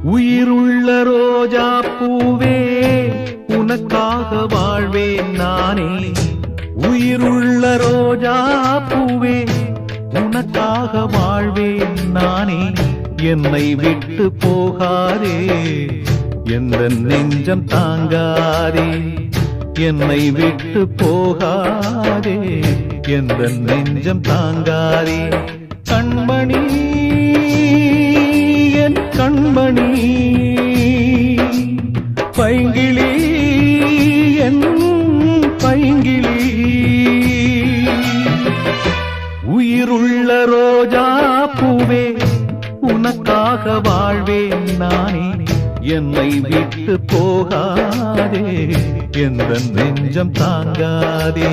உயிருள்ள ரோஜா பூவே உனக்காக வாழ்வேன் நானே. உயிருள்ள ரோஜா பூவே உனக்காக வாழ்வேன் நானே. என்னை விட்டு போகாதே, எந்த நெஞ்சம் தாங்காதே. என்னை விட்டு போகாதே, எந்த நெஞ்சம் தாங்காதே. கண்மணி என் கண்மணி, பைங்கிளி என் பைங்கிளி. உயிருள்ள ரோஜா பூவே உனக்காக வாழ்வேன் நானே. என்னை விட்டு போகாதே, எந்த நெஞ்சம் தாங்காதே.